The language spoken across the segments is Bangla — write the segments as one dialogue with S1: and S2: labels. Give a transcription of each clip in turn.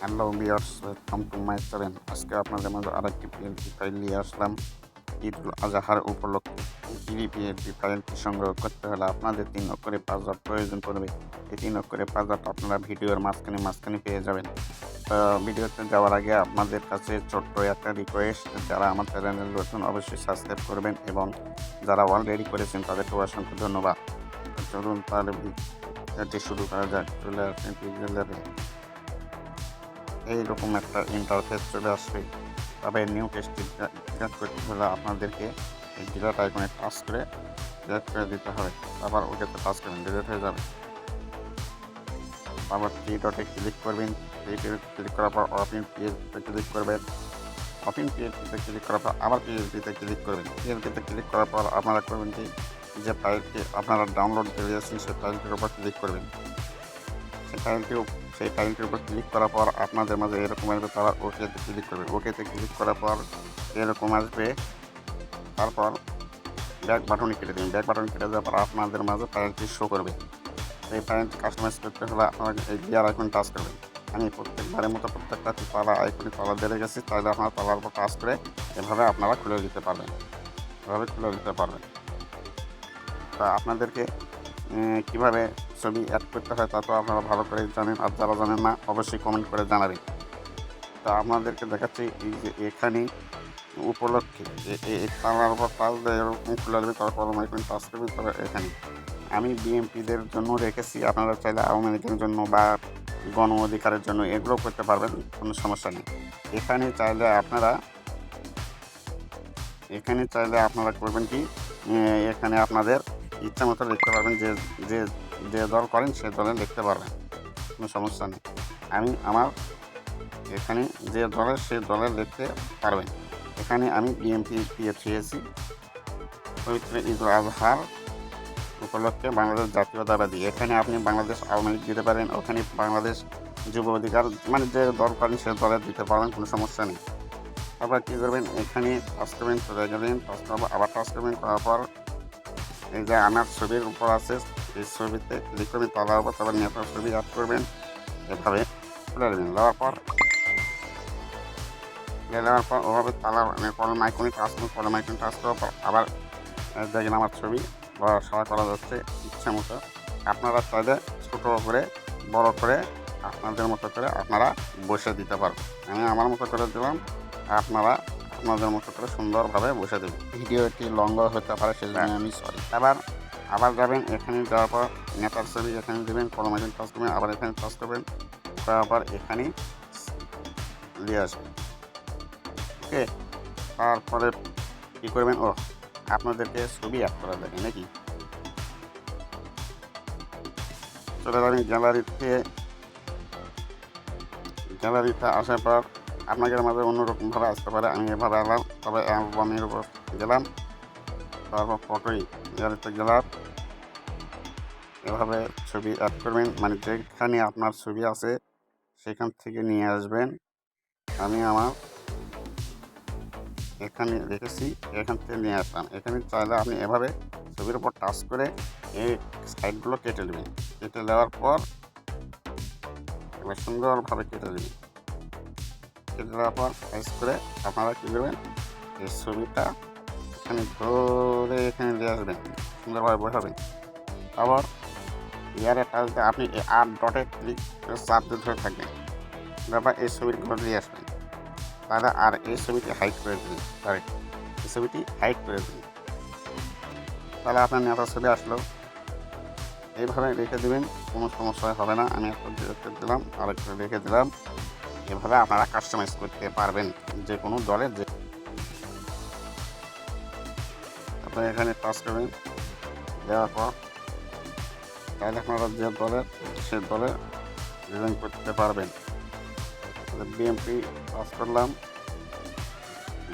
S1: Hello viewers, welcome to my channel. আজকে আপনাদের মাঝে আরেকটি পিএলপি ফাইল নিয়ে আসলাম। ঈদ উল আজহার উপলক্ষে এই পিএলপি ফাইলটি সংগ্রহ করতে হলে আপনাদের 3 অক্ষরে পাসওয়ার্ড প্রয়োজন পড়বে। এই 3 অক্ষরে পাসওয়ার্ড আপনারা ভিডিওর মাঝখানে পেয়ে যাবেন। তো ভিডিওতে যাওয়ার আগে আপনাদের কাছে ছোট্ট একটা রিকোয়েস্ট, যারা আমার চ্যানেল নতুন অবশ্যই সাবস্ক্রাইব করবেন এবং যারা অলরেডি করেছেন তাদেরকে অসংখ্য ধন্যবাদ। চলুন তাহলে ভিডিওটি শুরু করা যাক। চলে আসেন পিক্সেলারে। এইরকম একটা ইন্টারফেস চলে আসবে। তবে নিউ পেজটি ডিলিট করতে হলে আপনাদেরকে এই ডিলিট আইকনে টাচ করে ডিলিট করে দিতে হবে। আবার ওকেতে টাচ করবেন, ডিলিট হয়ে যাবে। আবার থ্রি ডটে ক্লিক করবেন। থ্রি ডটে ক্লিক করার পর ওপেন পিএইচপিতে ক্লিক করবেন। ওপেন পিএইচপিতে ক্লিক করার পর আবার পিএইচপিতে ক্লিক করবেন। পিএইচপিতে ক্লিক করার পর আপনারা করবেন কি, যে ফাইলটি আপনারা ডাউনলোড করেছেন সেই ফাইলটির উপর ক্লিক করবেন। সেই ফাইলটির উপর ক্লিক করার পর আপনাদের মাঝে এরকম আসবে, তারপর ওকেতে ক্লিক করবে। ওকেতে ক্লিক করার পর এরকম আসবে, তারপর ব্যাক বাটনে কেটে দিন। ব্যাক বাটনে কেটে দেওয়ার পর আপনাদের মাঝে ফাইলটি শো করবে। এই ফাইলটি কাস্টমাইজ করতে হলে আপনারা এই গিয়ার আইকন টাচ করবেন। আমি প্রত্যেকবারের মতো প্রত্যেকটা তালা আইকনে তালা দিয়ে রেখেছি, তাহলে আপনারা তালার উপর টাচ করে এভাবে আপনারা খুলে দিতে পারবেন। এভাবে খুলে দিতে পারবেন। তা আপনাদেরকে কীভাবে ছবি অ্যাড করতে হয় তা তো আপনারা ভালো করে জানেন, আর যারা জানেন না অবশ্যই কমেন্ট করে জানাবেন। তা আপনাদেরকে দেখাচ্ছি এই যে এখানে উপলক্ষে তার উপর টাচ দিয়ে এরকম খুলে দেবে, তারপর আইকন টাচ করবে। তবে এখানে আমি বিএমপিদের জন্য রেখেছি, আপনারা চাইলে আওয়ামী লীগের জন্য বা গণ অধিকারের জন্য এগুলো করতে পারবেন, কোনো সমস্যা নেই। এখানে চাইলে আপনারা করবেন কি, এখানে আপনাদের ইচ্ছা মতো লিখতে পারবেন, যে যে যে দল করেন সে দলে লিখতে পারবেন, কোনো সমস্যা নেই। আমি আমার এখানে যে দলের সে দলে লিখতে পারবেন। এখানে আমি বিএমপি দিয়ে থুয়েছি। পবিত্র ঈদ উল আজহার উপলক্ষে বাংলাদেশ জাতীয়তাবাদী, এখানে আপনি বাংলাদেশ আওয়ামী লীগ দিতে পারেন, ওখানে বাংলাদেশ যুব অধিকার, মানে যে দল করেন সে দলে দিতে পারবেন, কোনো সমস্যা নেই। তারপর কী করবেন, এখানে টাচ করবেন, চলে গেলেন, টাচ করবো, আবার টাচ করবেন, করার পর এই যে আমার ছবির উপর আছে এই ছবিতে ক্লিক করবেন, তালার উপর, তারপর নেতার ছবি অ্যাড করবেন। এভাবে খুলে দেবেন। দেওয়ার পর ওভাবে তালা কলম আইকনে টাচ করুন। কলম আইকনে টাচ করার পর আবার দেখেন আমার ছবি সবাই করা যাচ্ছে ইচ্ছা মতো। আপনারা চাইলে ছোটো করে বড় করে আপনাদের মতো করে আপনারা বসে দিতে পারবেন। আমি আমার মতো করে দিলাম, আপনারা আপনাদের মতো করে সুন্দরভাবে বসে দেবেন। ভিডিওটি লং হতে পারে, সেজন্য আমি সরি। আবার যাবেন, এখানে যাওয়ার পর নেতার ছবি এখানে দেবেন, কলম আইকন টাচ করবেন, আবার এখানে টাচ করবেন, করার পর এখানে নিয়ে আসবেন। ওকে, তারপরে কী করবেন, আপনাদেরকে ছবি অ্যাড করা লাগে নাকি, চলে যাবেন গ্যালারিতে আসার পর আপনাদের মাঝে অন্যরকমভাবে আসতে পারে। আমি এভাবে এলাম, তবে অ্যালবামের উপর গেলাম, তারপর ফটোই গ্যালারিতে গেলাম। এভাবে ছবি অ্যাড করবেন, মানে যেখানে আপনার ছবি আছে সেখান থেকে নিয়ে আসবেন। আমি আমার এখানে রেখেছি, এখান থেকে নিয়ে আসলাম। এখানে চাইলে আপনি এভাবে ছবির উপর টাচ করে এই সাইডগুলো কেটে নেবেন। কেটে নেওয়ার পর এবার সুন্দরভাবে কেটে নেবেন। কেটে দেওয়ার পর সাইজ করে আপনারা কী করবেন, এই ছবিটা এখানে ধরে এখানে নিয়ে আসবেন, সুন্দরভাবে বসাবেন। আবার ইয়ারে টাচ দিয়ে আপনি এই 8 ডটে ক্লিক করে চাপ দিয়ে ধরে থাকবেন। তারপর এই ছবিগুলো নিয়ে আসবেন, তাহলে আর এই ছবিটি হাইড করে দিন। এই ছবিটি হাইড করে দিন, তাহলে আপনার নেতার ছবি আসলো। এইভাবে রেখে দেবেন, কোনো সমস্যা হবে না। আমি একটা রেখে দিলাম, আরেকটা রেখে দিলাম। এভাবে আপনারা কাস্টমাইজ করতে পারবেন যে কোনো দলের। যে আপনারা এখানে টাচ করবেন, দেওয়ার পর তাহলে আপনারা যে দলের সে দলে ডিজাইন করতে পারবেন। বিএমপি টাচ করলাম,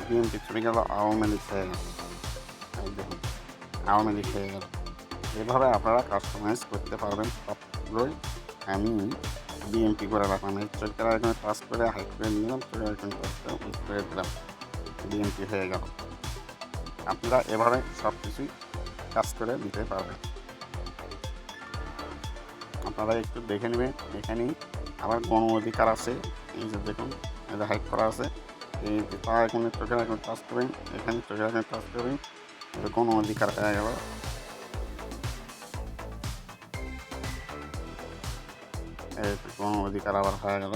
S1: বিএমপি চলে গেল, আওয়ামী লীগ হয়ে গেল। দেখুন, আওয়ামী লীগ হয়ে গেল। এভাবে আপনারা কাস্টমাইজ করতে পারবেন সবগুলোই। আমি বিএমপি করে রাখলাম, এই চোখের আইকনে টাচ করে হাইড করে নিলাম, চোখের আইকনে টাচ করে দিলাম, বিএমপি হয়ে গেল। আপনারা এভাবে সব কিছুই কাজ করে দিতে পারবেন। আপনারা একটু দেখে নেবেন, এখানেই আবার গণ অধিকার আছে, এই যে দেখুন এটা হাইড করা আছে। এই যে তার এখানে চোখের এখন টাচ করবেন, এখানে চোখের এখানে টাচ করবেন, কোনো অধিকার হয়ে গেল। এই কোনো অধিকার আবার হয়ে গেল।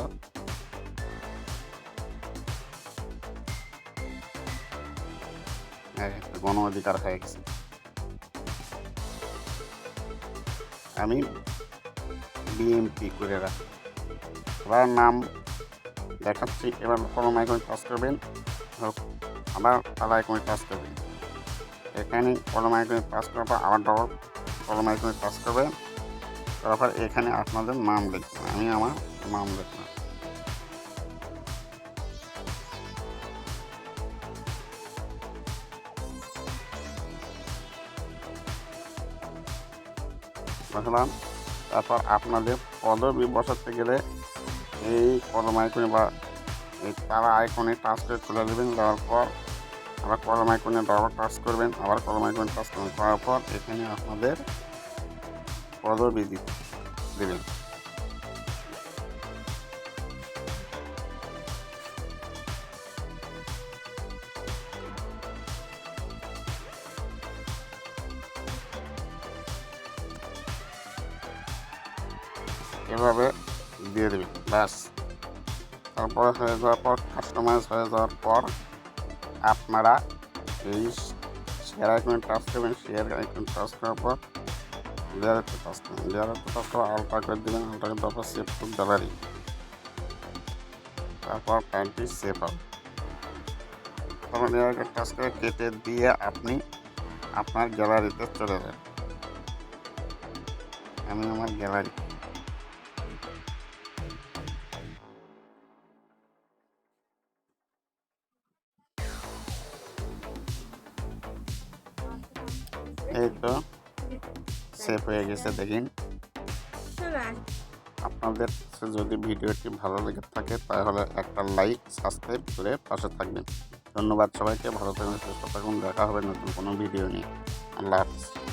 S1: গণ অধিকার হয়ে গেছে। আমি বিএমপি করে রাখি। এবার নাম দেখাচ্ছি। এবার কলম আইকনে টাচ করবেন, আবার তালা আইকনে টাচ করবেন। এখানে কলম আইকনে টাচ করার পর আবার ডবল কলম আইকনে টাচ করবেন, তারপর এখানে আপনাদের নাম লিখবেন। আমি আমার নাম লিখলাম। বুঝলাম। তারপর আপনাদের পদবি বসাতে গেলে এই কলম আইকনে বা এই তারা আইকনে টাচ করে তুলে দেবেন। দেওয়ার পর আবার কলম আইকনে ডবল টাচ করবেন, আবার কলম আইকনে টাচ করবেন, করার পর এখানে আপনাদের পদবি দেবেন। এভাবে দিয়ে দেবেন, ব্যাস। তারপরে হয়ে যাওয়ার পর কাস্টমাইজ হয়ে যাওয়ার পর আপনারা এই শেয়ার আইকনে টাচ করবেন। শেয়ার আইকনে টাচ করার পর লেয়ারতে টাচ করবেন। লেয়ারতে টাচ করে আলটা করে দেবেন। আলটা করে দেওয়ার পর সেভ টু গ্যালারি, তারপর ফাইলটি সেভ হবে। তারপর লেয়ারকে টাচ করে কেটে দিয়ে আপনি আপনার গ্যালারিতে চলে যান। আমি আমার গ্যালারি এই তো সেভ হয়ে গেছে। দেখেন, আপনাদের যদি ভিডিওটি ভালো লেগে থাকে তাহলে একটা লাইক সাবস্ক্রাইব করে পাশে থাকবেন। ধন্যবাদ সবাইকে। ভালো থাকুন, সুস্থ থাকুন। দেখা হবে নতুন কোনো ভিডিও নিয়ে। আল্লাহ হাফিজ।